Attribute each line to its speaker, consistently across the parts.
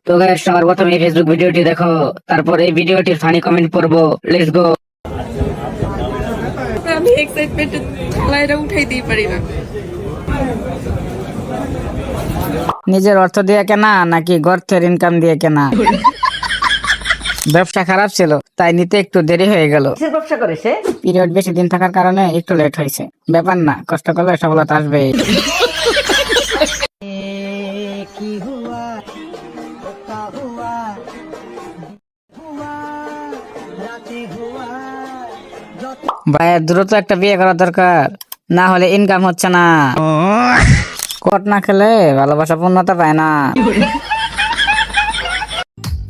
Speaker 1: তো গাইস সবার প্রথমে এই ফেসবুক ভিডিওটি দেখো, তারপর এই ভিডিওটির ফানি কমেন্ট পড়বো। Let's go.
Speaker 2: আমি এক্সাইটমেন্টে লাইটা উঠাইতেই পারি না।
Speaker 3: নিজের অর্থ দিয়ে কেনা নাকি গর্তের ইনকাম দিয়ে কেনা? ব্যবসা খারাপ ছিল তাই নিতে একটু দেরি হয়ে গেল।
Speaker 1: ব্যবসা করে সে
Speaker 3: পিরিয়ড বেশি দিন থাকার কারণে একটু লেট হয়েছে। ব্যাপার না, কষ্ট করলে সফলতা আসবে। ভাইয়ের দ্রুত একটা বিয়ে করা দরকার, না হলে ইনকাম হচ্ছে না। কোট না খেলে ভালোবাসা পূর্ণতা পায় না।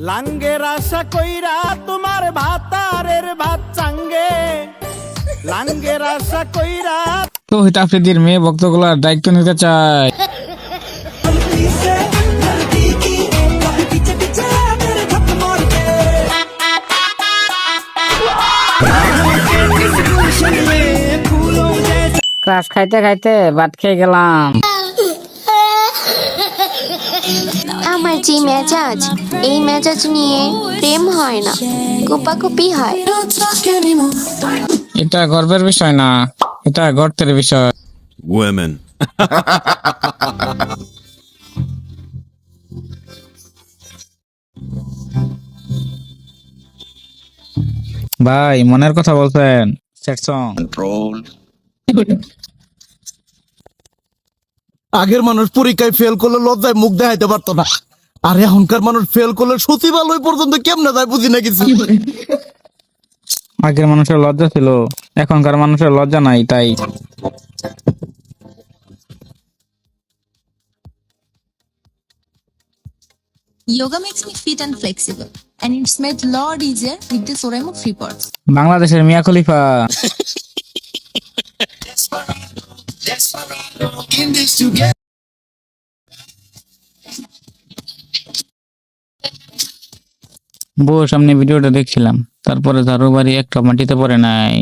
Speaker 4: লাঙ্গের আশা কইরা তোমার ভাতারের ভাত চাঙ্গে, লাঙ্গের আশা কইরা।
Speaker 5: তৌহিদ আফ্রিদির মেয়ে ভক্তগুলার দায়িত্ব নিতে চায়।
Speaker 3: ক্রাশ খাইতে খাইতে ভাত খেয়ে গেলাম।
Speaker 6: আমার যে মেজাজ, এই মেজাজ নিয়ে প্রেম হয় না, কুপাকুপি হয়।
Speaker 5: এটা গর্বের বিষয় না, এটা গর্তের বিষয়।
Speaker 7: Women.
Speaker 5: ভাই মনের কথা বলছেন। Set song.
Speaker 4: আগের মানুষ পরীক্ষায় ফেল করলে লজ্জায় মুখ দেখাইতে পারতো না, আর এখনকার মানুষ ফেল করলে সচিবালয় পর্যন্ত কেমনে যায় বুঝি না কিছু।
Speaker 5: আগের মানুষের লজ্জা ছিল, এখনকার মানুষের লজ্জা নাই, তাই
Speaker 8: Yoga makes me fit and flexible, and it's made a lot easier with the Soremo free pods.
Speaker 5: বাংলাদেশের মিয়া খলিফা। বউ সামনে ভিডিওটা দেখছিলাম, তারপরে ঝাড়ু বাড়ি একটা মাটিতে পড়ে নাই।